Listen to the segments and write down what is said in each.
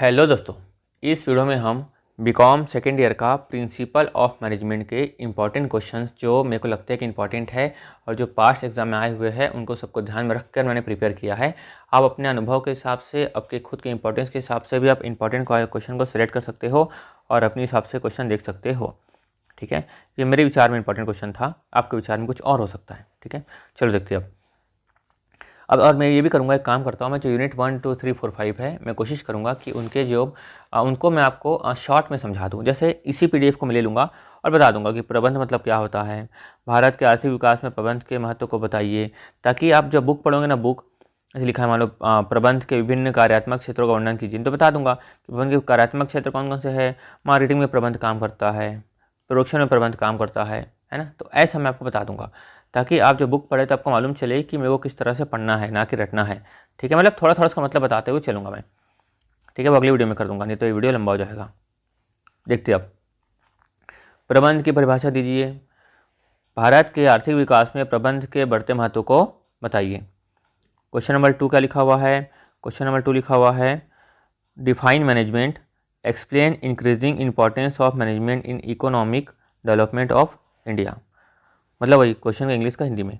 Hello दोस्तों, इस video में हम बीकॉम सेकेंड ईयर का प्रिंसिपल ऑफ मैनेजमेंट के इम्पॉर्टेंट क्वेश्चंस जो मेरे को लगता है कि इम्पॉर्टेंट है और जो पास्ट एग्जाम में आए हुए हैं उनको सबको ध्यान में रखकर मैंने प्रिपेयर किया है। आप अपने अनुभव के हिसाब से, आपके खुद के इंपॉर्टेंस के हिसाब से भी आप इंपॉर्टेंट क्वेश्चन को सिलेक्ट कर सकते हो और अपने हिसाब से क्वेश्चन देख सकते हो। ठीक है, ये मेरे विचार में इंपॉर्टेंट क्वेश्चन था, आपके विचार में कुछ और हो सकता है। ठीक है, चलो देखते हैं अब और मैं ये भी करूँगा, एक काम करता हूँ, मैं जो यूनिट 1, 2, 3, 4, 5 है, मैं कोशिश करूँगा कि उनके जो उनको मैं आपको शॉर्ट में समझा दूँ। जैसे इसी पीडीएफ को मैं ले लूँगा और बता दूँगा कि प्रबंध मतलब क्या होता है, भारत के आर्थिक विकास में प्रबंध के महत्व को बताइए, ताकि आप जब बुक पढ़ोगे ना, बुक ऐसे लिखा है मान लो प्रबंध के विभिन्न कार्यात्मक क्षेत्रों का वर्णन कीजिए, तो बता दूंगा कि प्रबंध के कार्यात्मक क्षेत्र कौन कौन से है। मार्केटिंग में प्रबंध काम करता है, प्रोडक्शन में प्रबंध काम करता है ना। तो ऐसा मैं आपको बता दूंगा ताकि आप जब बुक पढ़े तो आपको मालूम चले कि मेरे को किस तरह से पढ़ना है, ना कि रटना है। ठीक है, मतलब थोड़ा थोड़ा उसका मतलब बताते हुए चलूँगा मैं। ठीक है, वो अगली वीडियो में कर दूंगा, नहीं तो ये वीडियो लंबा हो जाएगा। देखते अब प्रबंध की परिभाषा दीजिए। भारत के आर्थिक विकास में प्रबंध के बढ़ते महत्व को बताइए। क्वेश्चन नंबर 2 क्या लिखा हुआ है? क्वेश्चन नंबर 2 लिखा हुआ है define management, explain increasing importance of management in economic development of India. मतलब वही क्वेश्चन का इंग्लिश का हिंदी में।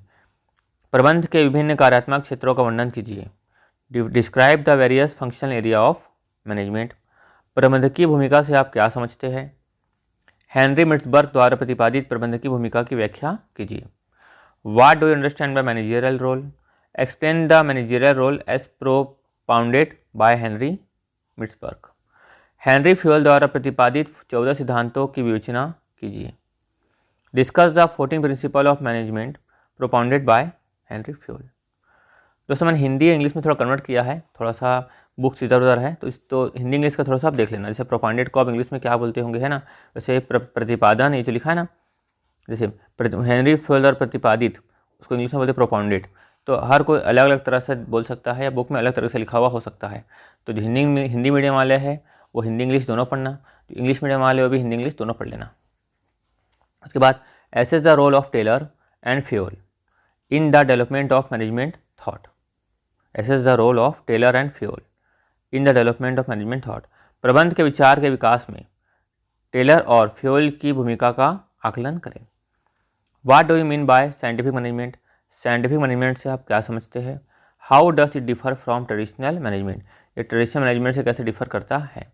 प्रबंध के विभिन्न कार्यात्मक क्षेत्रों का वर्णन कीजिए। Describe the various functional area of management. प्रबंधक की भूमिका से आप क्या समझते हैं? हेनरी मिट्सबर्ग द्वारा प्रतिपादित प्रबंधक की भूमिका की व्याख्या कीजिए। What do you understand by managerial role? Explain the managerial role as propounded by Henry Mintzberg. Henry Fayol द्वारा प्रतिपादित 14 सिद्धांतों की विवेचना कीजिए। Discuss the 14 principle of management propounded by Henry Fayol. दोस्तों मैंने हिंदी इंग्लिश में थोड़ा कन्वर्ट किया है, थोड़ा सा बुक्स इधर उधर है, तो हिंदी इंग्लिश का थोड़ा सा आप देख लेना। जैसे प्रोपाउंडेड को आप इंग्लिश में क्या बोलते होंगे, है ना। वैसे प्रतिपादन ये जो लिखा है ना, जैसे हेनरी फ्यूल और प्रतिपादित, उसको इंग्लिश में बोलते प्रोपाउंडेड। तो हर कोई अलग अलग तरह से बोल सकता है या बुक में अलग तरह से लिखा हुआ हो सकता है। तो जो हिंदी मीडियम वाले हैं वो हिंदी इंग्लिश दोनों पढ़ना, जो इंग्लिश मीडियम वाले वो भी हिंदी इंग्लिश दोनों पढ़ लेना। उसके बाद assess the role of Taylor and Fayol in the development of management thought. Assess the role of Taylor and Fayol in the development of management thought. प्रबंध के विचार के विकास में टेलर और फ्यूल की भूमिका का आकलन करें। What do you mean by scientific management? Scientific management से आप क्या समझते हैं? How does it differ from traditional management? ये ट्रेडिशनल मैनेजमेंट से कैसे डिफर करता है?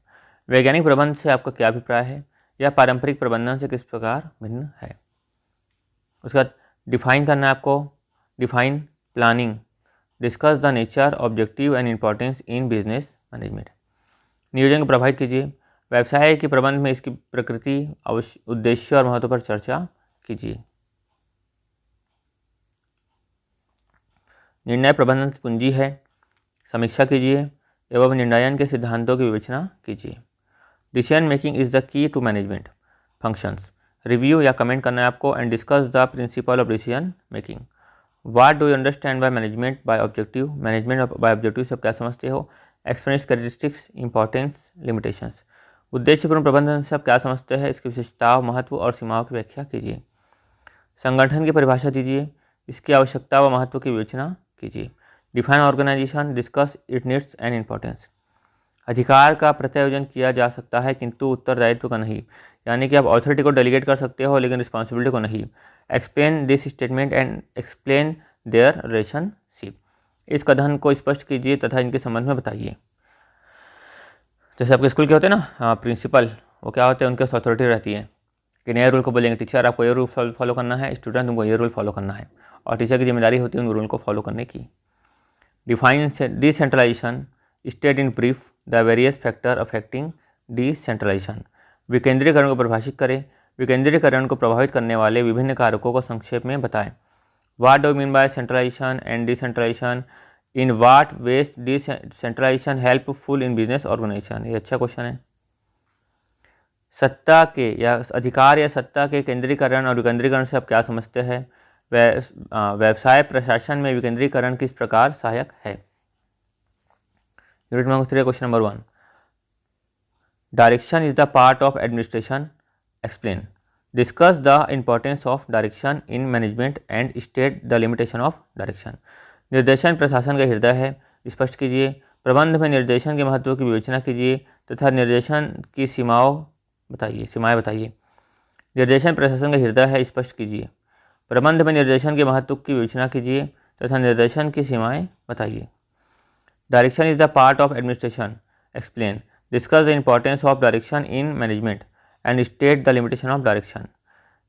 वैज्ञानिक प्रबंध से आपका क्या अभिप्राय है? या पारंपरिक प्रबंधन से किस प्रकार भिन्न है? उसके बाद डिफाइन करना है आपको। Define planning. Discuss the nature, objective and importance in business management. नियोजन को प्रभावित कीजिए। व्यवसाय के प्रबंध में इसकी प्रकृति, उद्देश्य और महत्व पर चर्चा कीजिए। निर्णय प्रबंधन की कुंजी है, समीक्षा कीजिए एवं निर्णयन के सिद्धांतों की विवेचना कीजिए। Decision making is the key to management functions. Review या कमेंट करना है आपको and discuss the principle of decision making. What do you understand by management by objective? Management by objective से आप क्या समझते हो? Experience, characteristics, importance, limitations. उद्देश्यपूर्ण प्रबंधन से आप क्या समझते हैं? इसकी विशेषताओं, महत्व और सीमाओं की व्याख्या कीजिए। संगठन की परिभाषा दीजिए, इसकी आवश्यकता व महत्व की विवेचना कीजिए। Define organisation, discuss it needs and importance. अधिकार का प्रत्यायोजन किया जा सकता है किंतु उत्तरदायित्व का नहीं, यानी कि आप अथॉरिटी को डेलीगेट कर सकते हो लेकिन रिस्पॉन्सिबिलिटी को नहीं। Explain this statement and explain their relationship. इस कथन को स्पष्ट कीजिए तथा इनके संबंध में बताइए। जैसे आपके स्कूल के होते हैं ना प्रिंसिपल, वो क्या होते हैं, उनके अथॉरिटी रहती है कि नए रूल को बोलेंगे टीचर आपको ये रूल फॉलो करना है, स्टूडेंट तुमको ये रूल फॉलो करना है, और टीचर की जिम्मेदारी होती है उन रूल को फॉलो करने की। Define decentralisation, state in brief the various factor affecting decentralisation. विकेंद्रीकरण को परिभाषित करें, विकेंद्रीकरण को प्रभावित करने वाले विभिन्न कारकों को संक्षेप में बताएं। What do mean by centralisation and decentralisation? In what ways decentralisation helpful in business organisation? ये अच्छा क्वेश्चन है। सत्ता के या अधिकार या सत्ता के केंद्रीकरण और विकेंद्रीकरण से आप क्या समझते हैं? व्यवसाय प्रशासन में विकेंद्रीकरण किस प्रकार सहायक है? Unit number 3 question number 1। Direction is the part of administration, explain. Discuss the importance of direction in management and state the limitation of direction. निर्देशन प्रशासन का हृदय है, स्पष्ट कीजिए। प्रबंध में निर्देशन के महत्व की विवेचना कीजिए तथा निर्देशन की सीमाएं बताइए। निर्देशन प्रशासन का हृदय है, स्पष्ट कीजिए। प्रबंध में निर्देशन के महत्व की विवेचना कीजिए तथा निर्देशन की सीमाएं बताइए। Direction is the part of administration, explain. Discuss the importance of direction in management and state the limitation of direction.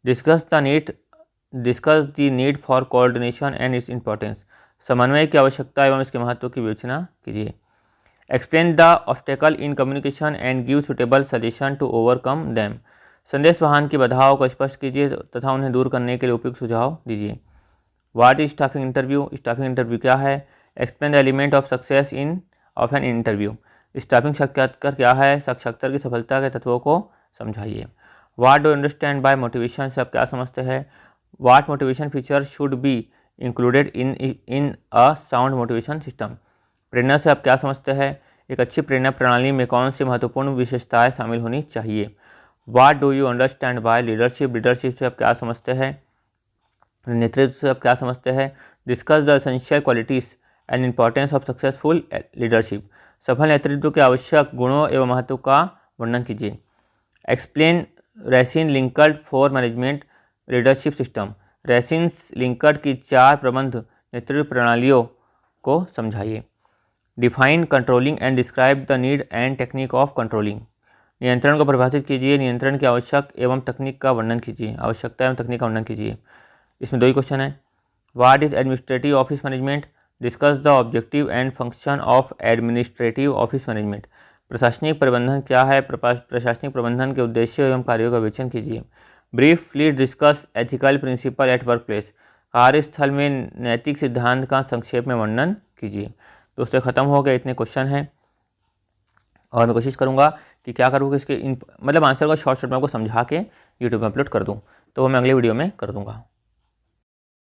Discuss the need for coordination and its importance. समन्वय की आवश्यकता एवं इसके महत्व की विवेचना कीजिए। Explain the obstacle in communication and give suitable suggestion to overcome them. संदेश वाहन की बाधाओं को स्पष्ट कीजिए तथा उन्हें दूर करने के लिए उपयुक्त सुझाव दीजिए। What is staffing interview, staffing interview क्या है। Explain the element of success of an interview. Staffing साक्षात्कार क्या है, साक्षात्कार की सफलता के तत्वों को समझाइए। What do understand by motivation से आप क्या समझते हैं। What motivation feature should be included in a sound motivation system. प्रेरणा से आप क्या समझते हैं, एक अच्छी प्रेरणा प्रणाली में कौन सी महत्वपूर्ण विशेषताएं शामिल होनी चाहिए। What do you understand bye leadership, leadership से आप क्या समझते हैं, नेतृत्व से आप क्या समझते हैं। Discuss the essential qualities and importance of successful leadership. सफल नेतृत्व के आवश्यक गुणों एवं महत्व का वर्णन कीजिए। एक्सप्लेन रेसिन Likert for management leadership system. रेसिन लिंकर्ड की 4 प्रबंध नेतृत्व प्रणालियों को समझाइए। Define controlling and describe the need and technique of controlling. नियंत्रण को परिभाषित कीजिए, नियंत्रण की आवश्यक एवं तकनीक का वर्णन कीजिए, आवश्यकता एवं तकनीक का वर्णन कीजिए। इसमें 2 ही क्वेश्चन है। What is administrative office management, discuss the objective and function of administrative office management. प्रशासनिक प्रबंधन क्या है, प्रशासनिक प्रबंधन के उद्देश्य एवं कार्यों का विवेचन कीजिए। Briefly discuss ethical principle at work place. कार्यस्थल में नैतिक सिद्धांत का संक्षेप में वर्णन कीजिए। दोस्तों खत्म हो गए, इतने क्वेश्चन हैं और मैं कोशिश करूंगा कि क्या करूँ कि इसके मतलब आंसर को शॉर्ट में आपको समझा के यूट्यूब में अपलोड कर दूँ, तो वो मैं अगले वीडियो में कर दूँगा।